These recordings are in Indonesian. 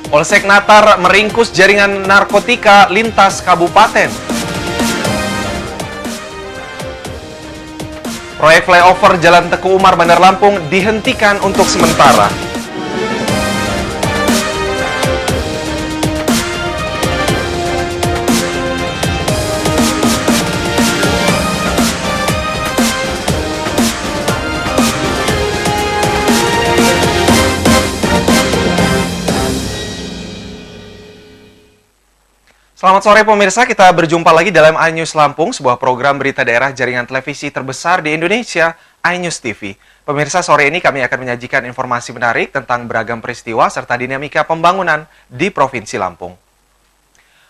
Polsek Natar meringkus jaringan narkotika lintas kabupaten. Proyek flyover Jalan Teguh Umar Bandar Lampung dihentikan untuk sementara. Selamat sore pemirsa, kita berjumpa lagi dalam iNews Lampung, sebuah program berita daerah jaringan televisi terbesar di Indonesia, iNews TV. Pemirsa, sore ini kami akan menyajikan informasi menarik tentang beragam peristiwa serta dinamika pembangunan di Provinsi Lampung.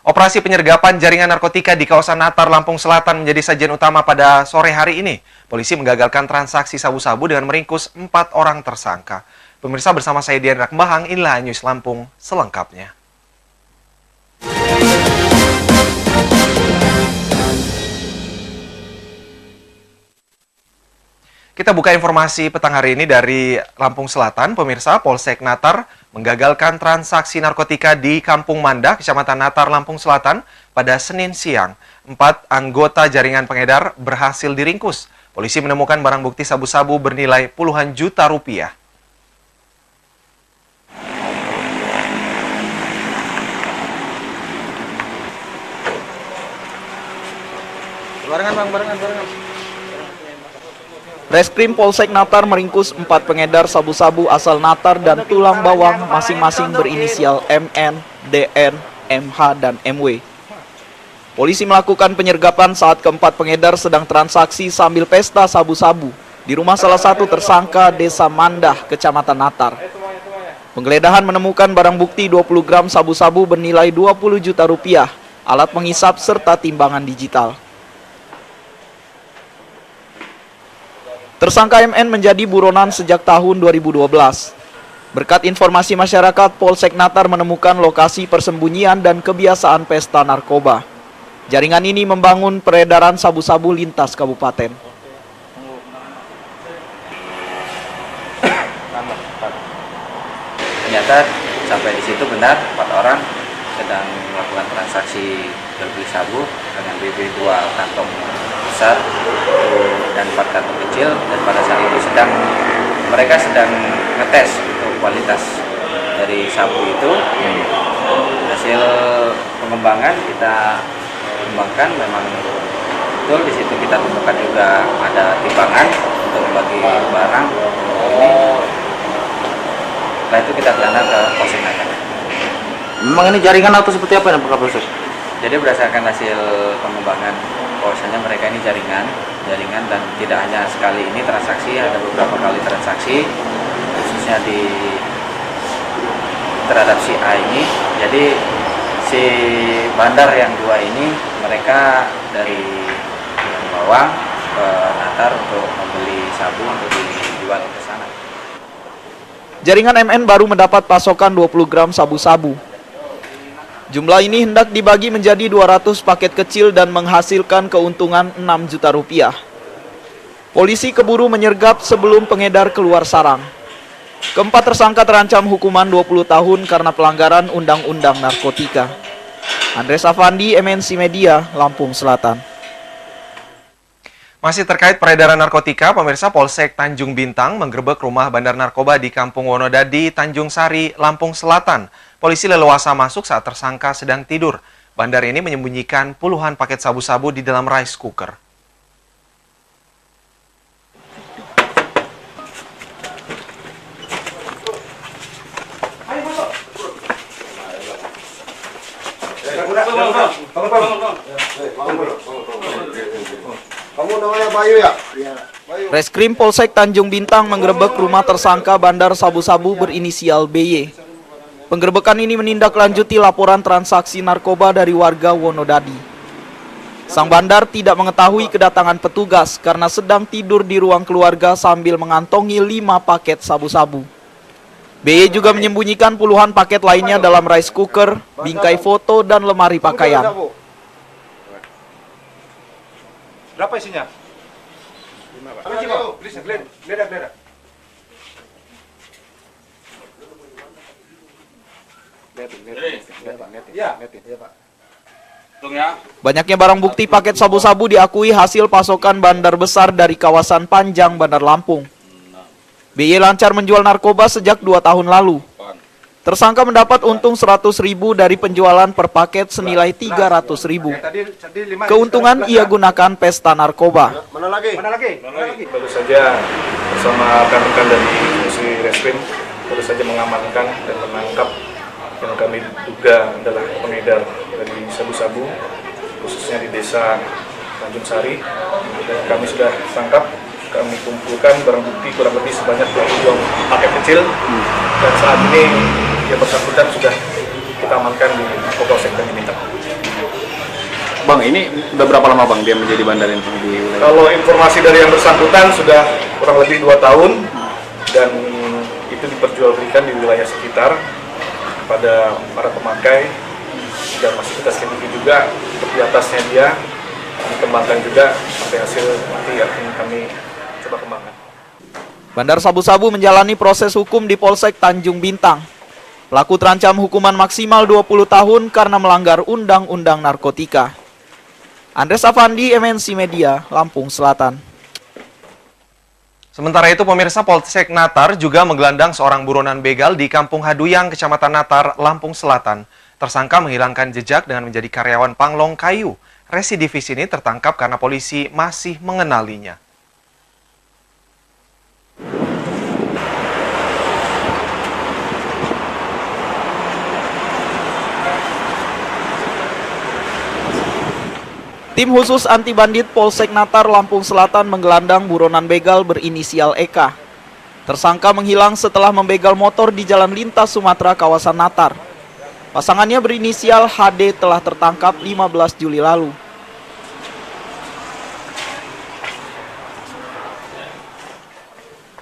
Operasi penyergapan jaringan narkotika di kawasan Natar, Lampung Selatan menjadi sajian utama pada sore hari ini. Polisi menggagalkan transaksi sabu-sabu dengan meringkus 4 orang tersangka. Pemirsa, bersama saya Dian Rakembahang, inilah iNews Lampung selengkapnya. Kita buka informasi petang hari ini dari Lampung Selatan. Pemirsa, Polsek Natar menggagalkan transaksi narkotika di Kampung Manda, Kecamatan Natar, Lampung Selatan pada Senin siang. 4 anggota jaringan pengedar berhasil diringkus. Polisi menemukan barang bukti sabu-sabu bernilai puluhan juta rupiah. Barengan. Reskrim Polsek Natar meringkus 4 pengedar sabu-sabu asal Natar dan Tulang Bawang masing-masing berinisial MN, DN, MH, dan MW. Polisi melakukan penyergapan saat keempat pengedar sedang transaksi sambil pesta sabu-sabu di rumah salah satu tersangka Desa Mandah, Kecamatan Natar. Penggeledahan menemukan barang bukti 20 gram sabu-sabu bernilai 20 juta rupiah, alat menghisap serta timbangan digital. Tersangka MN menjadi buronan sejak tahun 2012. Berkat informasi masyarakat, Polsek Natar menemukan lokasi persembunyian dan kebiasaan pesta narkoba. Jaringan ini membangun peredaran sabu-sabu lintas kabupaten. Ternyata sampai di situ benar 4 orang sedang melakukan transaksi jual beli sabu dengan BB 2 kantong besar dan 4 kantong kecil, dan pada saat itu mereka sedang ngetes untuk kualitas dari sabu itu. Hasil pengembangan kita kembangkan, memang betul di situ kita temukan juga ada timbangan untuk bagi barang ini. Setelah itu kita gelandang ke Polsek Natar. Memang ini jaringan atau seperti apa Pak Kapolsek? Jadi berdasarkan hasil pengembangan, bahwasanya mereka ini jaringan dan tidak hanya sekali ini transaksi, ada beberapa kali transaksi, khususnya terhadap si A ini. Jadi si bandar yang 2 ini mereka dari Bawang ke Natar untuk membeli sabu untuk dijual ke sana. Jaringan MN baru mendapat pasokan 20 gram sabu-sabu. Jumlah ini hendak dibagi menjadi 200 paket kecil dan menghasilkan keuntungan 6 juta rupiah. Polisi keburu menyergap sebelum pengedar keluar sarang. Keempat tersangka terancam hukuman 20 tahun karena pelanggaran Undang-Undang Narkotika. Andres Afandi, MNC Media, Lampung Selatan. Masih terkait peredaran narkotika, pemirsa, Polsek Tanjung Bintang menggerebek rumah bandar narkoba di Kampung Wonodadi, Tanjung Sari, Lampung Selatan. Polisi leluasa masuk saat tersangka sedang tidur. Bandar ini menyembunyikan puluhan paket sabu-sabu di dalam rice cooker. Kamu namanya Bayu ya? Reskrim Polsek Tanjung Bintang menggerebek rumah tersangka bandar sabu-sabu berinisial BY. Penggerebekan ini menindaklanjuti laporan transaksi narkoba dari warga Wonodadi. Sang bandar tidak mengetahui kedatangan petugas karena sedang tidur di ruang keluarga sambil mengantongi 5 paket sabu-sabu. BY juga menyembunyikan puluhan paket lainnya dalam rice cooker, bingkai foto, dan lemari pakaian. Berapa isinya? 5, Pak. Banyaknya barang bukti paket sabu-sabu diakui hasil pasokan bandar besar dari kawasan Panjang, Bandar Lampung. BY lancar menjual narkoba sejak 2 tahun lalu. Tersangka mendapat untung 100.000 dari penjualan per paket senilai 300.000. Keuntungan ia gunakan pesta narkoba. Mana lagi? Baru saja bersama rekan-rekan dari Fungsi Reskrim baru saja mengamankan dan menangkap yang kami duga adalah pengedar dari sabu-sabu, khususnya di desa Tanjung Sari. Dan kami sudah tangkap, kami kumpulkan barang bukti kurang lebih sebanyak 22 paket kecil. Dan saat ini yang bersangkutan sudah kita amankan di Polsek Tanjung. Bang, ini udah berapa lama Bang dia menjadi bandar ini di wilayah? Kalau informasi dari yang bersangkutan sudah kurang lebih 2 tahun dan itu diperjualbelikan di wilayah sekitar pada para pemakai, dan masih kita selidiki juga untuk di atasnya dia dikembangkan juga sampai hasil nanti akan kami coba kembangkan. Bandar sabu-sabu menjalani proses hukum di Polsek Tanjung Bintang. Pelaku terancam hukuman maksimal 20 tahun karena melanggar Undang-Undang Narkotika. Andres Afandi, MNC Media, Lampung Selatan. Sementara itu, pemirsa, Polsek Natar juga menggelandang seorang buronan begal di Kampung Haduyang, Kecamatan Natar, Lampung Selatan. Tersangka menghilangkan jejak dengan menjadi karyawan Panglong Kayu. Residivis ini tertangkap karena polisi masih mengenalinya. Tim khusus anti bandit Polsek Natar, Lampung Selatan menggelandang buronan begal berinisial Eka. Tersangka menghilang setelah membegal motor di jalan lintas Sumatera kawasan Natar. Pasangannya berinisial HD telah tertangkap 15 Juli lalu.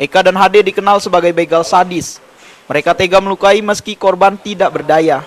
Eka dan HD dikenal sebagai begal sadis. Mereka tega melukai meski korban tidak berdaya.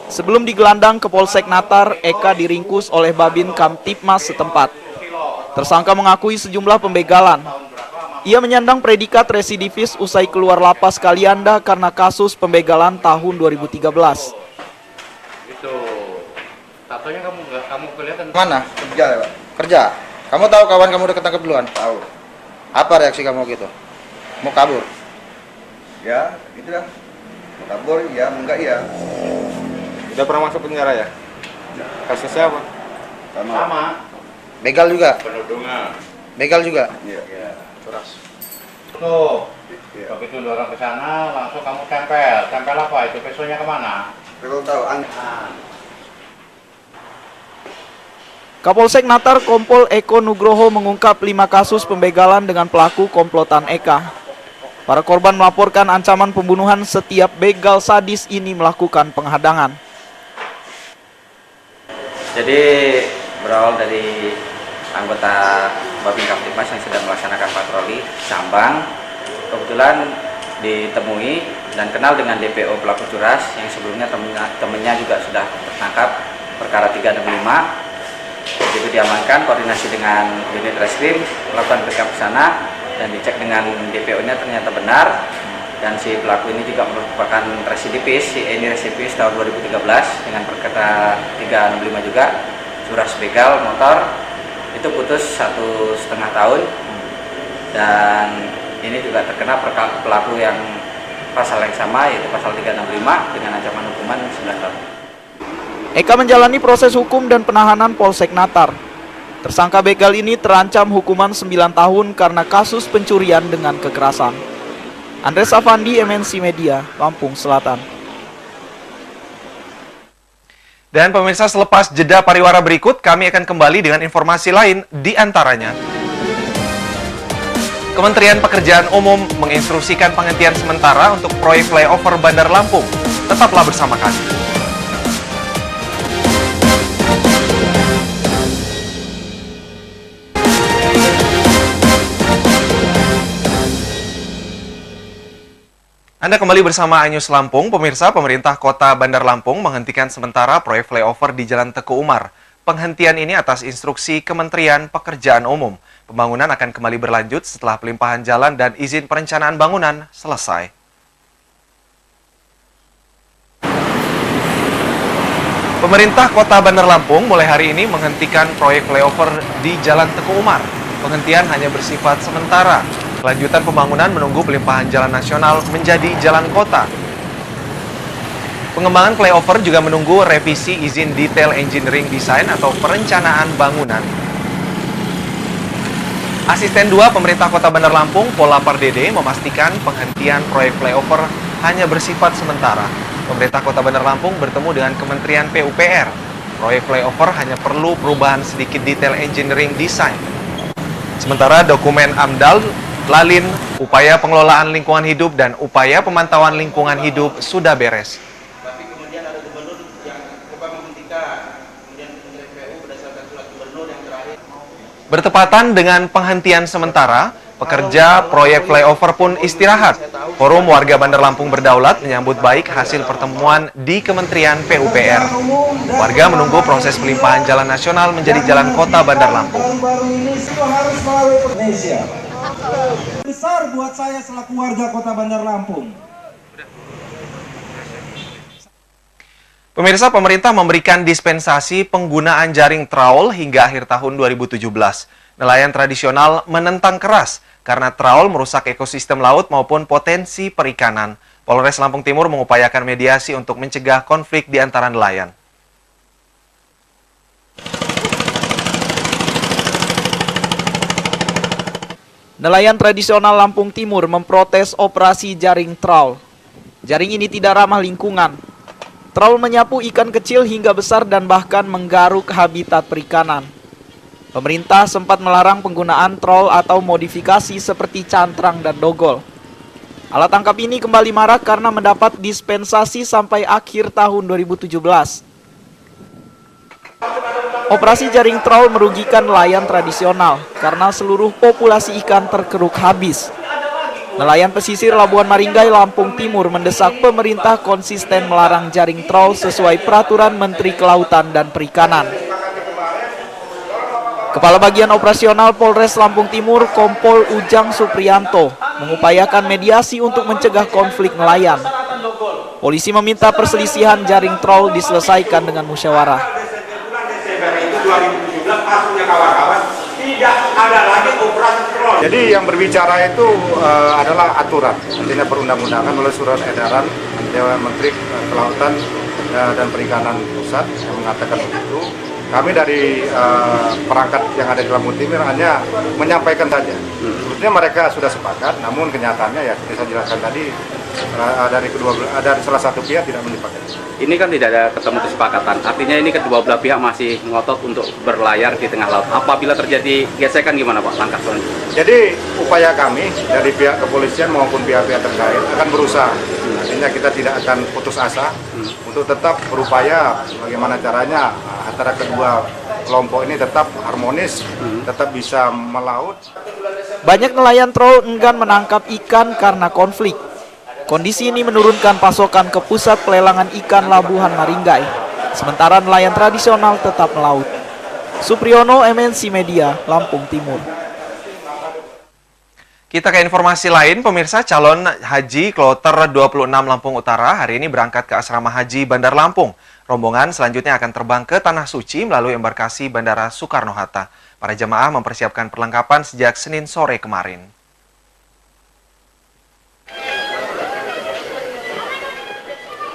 Sebelum digelandang ke Polsek Natar, Eka diringkus oleh Babin Kamtipmas setempat. Tersangka mengakui sejumlah pembegalan. Ia menyandang predikat residivis usai keluar lapas Kalianda karena kasus pembegalan tahun 2013. Itu tatonya kamu kelihatan Mana? Kerja ya, Pak? Kerja. Kamu tahu kawan kamu udah ketangkep duluan? Tahu. Apa reaksi kamu gitu? Mau kabur? Ya, gitu dah. Mau kabur, ya, enggak ya. Udah pernah masuk penjara ya? Kasusnya apa? Sama. Begal juga? penudungan. Begal juga? Iya. Tuh, Iya. begitu dorong ke sana langsung kamu tempel. Tempel apa itu? Pesonya kemana? Kalau tahu, Kapolsek Natar Kompol Eko Nugroho mengungkap 5 kasus pembegalan dengan pelaku komplotan Eka. Para korban melaporkan ancaman pembunuhan setiap begal sadis ini melakukan penghadangan. Jadi berawal dari anggota Babin Kamtipmas yang sedang melaksanakan patroli Sambang, kebetulan ditemui dan kenal dengan DPO pelaku curas yang sebelumnya temennya juga sudah tertangkap perkara 365. Begitu diamankan, koordinasi dengan unit reskrim melakukan periksa ke sana dan dicek dengan DPO-nya ternyata benar, dan si pelaku ini juga merupakan residivis. Ini residivis tahun 2013 dengan perkara 365 juga, curas begal motor. Itu putus 1,5 tahun, dan ini juga terkena pelaku yang pasal yang sama, yaitu pasal 365 dengan ancaman hukuman 9 tahun. Eka menjalani proses hukum dan penahanan Polsek Natar. Tersangka begal ini terancam hukuman 9 tahun karena kasus pencurian dengan kekerasan. Andres Afandi, MNC Media, Lampung Selatan. Dan pemirsa, selepas jeda pariwara berikut, kami akan kembali dengan informasi lain, di antaranya Kementerian Pekerjaan Umum menginstruksikan penghentian sementara untuk proyek flyover Bandar Lampung. Tetaplah bersama kami. Anda kembali bersama iNews Lampung. Pemirsa, pemerintah kota Bandar Lampung menghentikan sementara proyek flyover di Jalan Teguh Umar. Penghentian ini atas instruksi Kementerian Pekerjaan Umum. Pembangunan akan kembali berlanjut setelah pelimpahan jalan dan izin perencanaan bangunan selesai. Pemerintah Kota Bandar Lampung mulai hari ini menghentikan proyek flyover di Jalan Teguh Umar. Penghentian hanya bersifat sementara. Kelanjutan pembangunan menunggu pelimpahan jalan nasional menjadi jalan kota. Pengembangan flyover juga menunggu revisi izin detail engineering design atau perencanaan bangunan. Asisten 2 Pemerintah Kota Bandar Lampung, Pola Pardede, memastikan penghentian proyek flyover hanya bersifat sementara. Pemerintah Kota Bandar Lampung bertemu dengan Kementerian PUPR. Proyek flyover hanya perlu perubahan sedikit detail engineering design. Sementara dokumen AMDAL, Lalin, upaya pengelolaan lingkungan hidup, dan upaya pemantauan lingkungan hidup sudah beres. Bertepatan dengan penghentian sementara, pekerja proyek flyover pun istirahat. Forum Warga Bandar Lampung Berdaulat menyambut baik hasil pertemuan di Kementerian PUPR. Warga menunggu proses pelimpahan jalan nasional menjadi jalan kota Bandar Lampung. Besar buat saya selaku warga kota Bandar Lampung. Pemirsa, pemerintah memberikan dispensasi penggunaan jaring trawl hingga akhir tahun 2017. Nelayan tradisional menentang keras karena trawl merusak ekosistem laut maupun potensi perikanan. Polres Lampung Timur mengupayakan mediasi untuk mencegah konflik di antara nelayan. Nelayan tradisional Lampung Timur memprotes operasi jaring trawl. Jaring ini tidak ramah lingkungan. Trawl menyapu ikan kecil hingga besar dan bahkan menggaruk habitat perikanan. Pemerintah sempat melarang penggunaan trawl atau modifikasi seperti cantrang dan dogol. Alat tangkap ini kembali marak karena mendapat dispensasi sampai akhir tahun 2017. Operasi jaring trawl merugikan nelayan tradisional karena seluruh populasi ikan terkeruk habis. Nelayan pesisir Labuan Maringgai, Lampung Timur mendesak pemerintah konsisten melarang jaring trawl sesuai peraturan Menteri Kelautan dan Perikanan. Kepala Bagian Operasional Polres Lampung Timur, Kompol Ujang Supriyanto, mengupayakan mediasi untuk mencegah konflik nelayan. Polisi meminta perselisihan jaring trawl diselesaikan dengan musyawarah. Tidak ada lagi operasi trawl. Jadi yang berbicara itu adalah aturan, artinya perundang-undangan melalui surat edaran Dewan Menteri Kelautan dan Perikanan Pusat yang mengatakan begitu. Kami dari perangkat yang ada di Lampung Timur hanya menyampaikan saja. Sebetulnya mereka sudah sepakat, namun kenyataannya ya seperti saya jelaskan tadi dari salah satu pihak tidak menyepakati. Ini kan tidak ada ketemu kesepakatan, artinya ini kedua belah pihak masih ngotot untuk berlayar di tengah laut. Apabila terjadi gesekan gimana Pak langkah selanjutnya? Jadi upaya kami dari pihak kepolisian maupun pihak-pihak terkait akan berusaha. Artinya kita tidak akan putus asa untuk tetap berupaya bagaimana caranya antara kedua kelompok ini tetap harmonis, tetap bisa melaut. Banyak nelayan trawl enggan menangkap ikan karena konflik. Kondisi ini menurunkan pasokan ke pusat pelelangan ikan Labuhan Maringgai. Sementara nelayan tradisional tetap melaut. Supriyono, MNC Media, Lampung Timur. Kita ke informasi lain, pemirsa. Calon haji kloter 26 Lampung Utara hari ini berangkat ke asrama haji Bandar Lampung. Rombongan selanjutnya akan terbang ke Tanah Suci melalui embarkasi Bandara Soekarno-Hatta. Para jemaah mempersiapkan perlengkapan sejak Senin sore kemarin.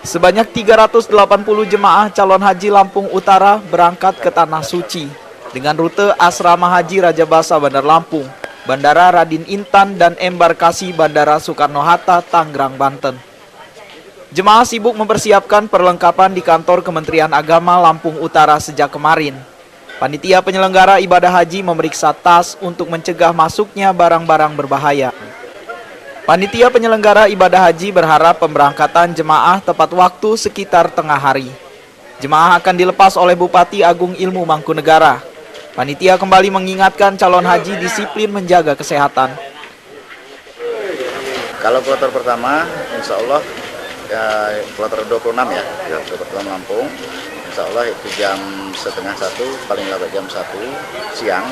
Sebanyak 380 jemaah calon haji Lampung Utara berangkat ke Tanah Suci dengan rute Asrama Haji Raja Basa Bandar Lampung, Bandara Radin Intan, dan embarkasi Bandara Soekarno-Hatta, Tangerang, Banten. Jemaah sibuk mempersiapkan perlengkapan di kantor Kementerian Agama Lampung Utara sejak kemarin. Panitia penyelenggara ibadah haji memeriksa tas untuk mencegah masuknya barang-barang berbahaya. Panitia penyelenggara ibadah haji berharap pemberangkatan jemaah tepat waktu sekitar tengah hari. Jemaah akan dilepas oleh Bupati Agung Ilmu Mangkunegara. Panitia kembali mengingatkan calon haji disiplin menjaga kesehatan. Kalau kloter pertama, insya Allah ya, kloter 26 ya, kloter pertama Lampung, insya Allah itu jam setengah 1, paling lambat jam 1 siang,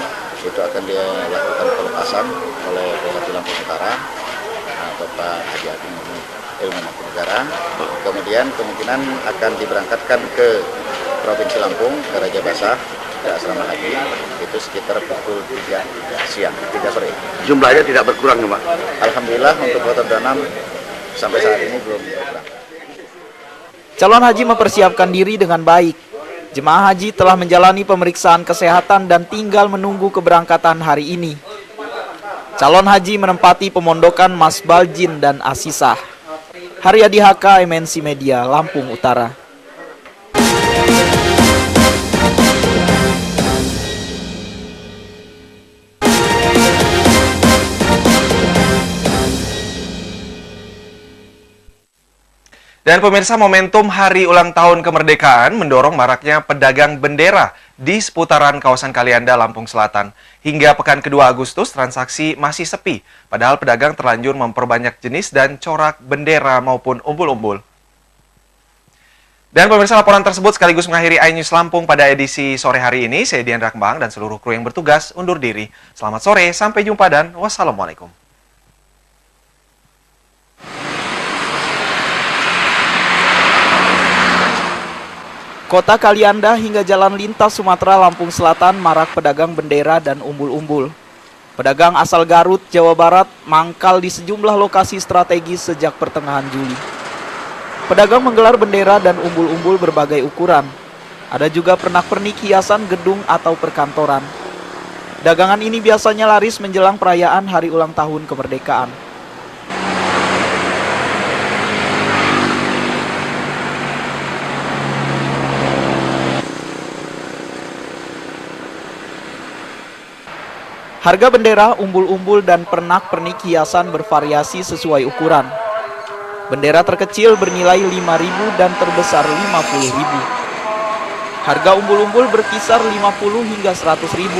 itu akan dilakukan pelepasan oleh Bupati Lampung Utara. Nah, Pak Haji Agung Ilmu Negara. Kemudian kemungkinan akan diberangkatkan ke Provinsi Lampung, ke Raja Basah, ke asrama haji, itu sekitar pukul 3 siang, 3 sore. Jumlahnya tidak berkurang ya Pak? Alhamdulillah untuk kloter 26 sampai saat ini belum berkurang. Calon haji mempersiapkan diri dengan baik. Jemaah haji telah menjalani pemeriksaan kesehatan dan tinggal menunggu keberangkatan hari ini. Calon haji menempati pemondokan Mas Baljin dan Asisah. Haryadi HK, MNC Media, Lampung Utara. Dan pemirsa, momentum Hari Ulang Tahun Kemerdekaan mendorong maraknya pedagang bendera di seputaran kawasan Kalianda, Lampung Selatan. Hingga pekan kedua Agustus, transaksi masih sepi, padahal pedagang terlanjur memperbanyak jenis dan corak bendera maupun umbul-umbul. Dan pemirsa, laporan tersebut sekaligus mengakhiri iNews Lampung pada edisi sore hari ini. Saya Dian Rakbang dan seluruh kru yang bertugas undur diri. Selamat sore, sampai jumpa dan wassalamualaikum. Kota Kalianda hingga jalan lintas Sumatera, Lampung Selatan marak pedagang bendera dan umbul-umbul. Pedagang asal Garut, Jawa Barat mangkal di sejumlah lokasi strategis sejak pertengahan Juli. Pedagang menggelar bendera dan umbul-umbul berbagai ukuran. Ada juga pernak-pernik hiasan gedung atau perkantoran. Dagangan ini biasanya laris menjelang perayaan Hari Ulang Tahun Kemerdekaan. Harga bendera, umbul-umbul, dan pernak-pernik hiasan bervariasi sesuai ukuran. Bendera terkecil bernilai Rp5.000 dan terbesar Rp50.000. Harga umbul-umbul berkisar Rp50 hingga Rp100.000.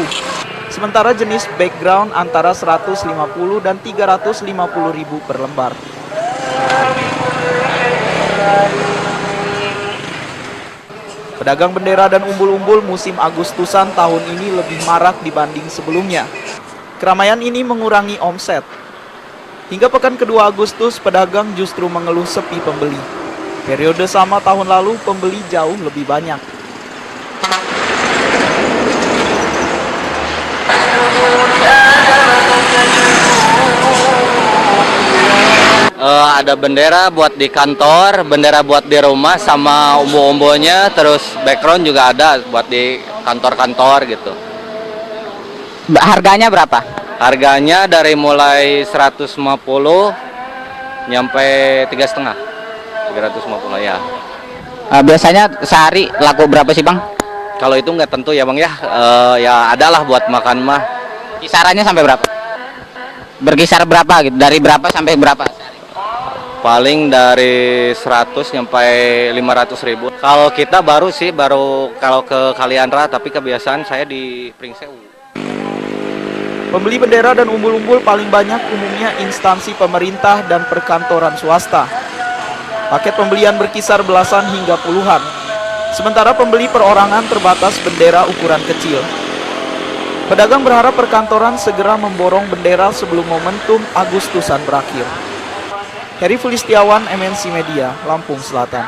Sementara jenis background antara Rp150 dan Rp350.000 per lembar. Pedagang bendera dan umbul-umbul musim Agustusan tahun ini lebih marak dibanding sebelumnya. Keramaian ini mengurangi omset. Hingga pekan kedua Agustus, pedagang justru mengeluh sepi pembeli. Periode sama tahun lalu, pembeli jauh lebih banyak. Ada bendera buat di kantor, bendera buat di rumah, sama umbul-umbulnya, terus background juga ada buat di kantor-kantor gitu. Harganya berapa? Harganya dari mulai 150 nyampe 3,5. 350 ya. Biasanya sehari laku berapa sih Bang? Kalau itu nggak tentu ya Bang ya. Ya adalah buat makan mah. Kisarannya sampai berapa? Berkisar berapa gitu? Dari berapa sampai berapa? Paling dari 100 nyampe 500.000. Kalau kita baru kalau ke Kaliandra, tapi kebiasaan saya di Pringsewu. Pembeli bendera dan umbul-umbul paling banyak umumnya instansi pemerintah dan perkantoran swasta. Paket pembelian berkisar belasan hingga puluhan. Sementara pembeli perorangan terbatas bendera ukuran kecil. Pedagang berharap perkantoran segera memborong bendera sebelum momentum Agustusan berakhir. Heri Fulistiawan, MNC Media, Lampung Selatan.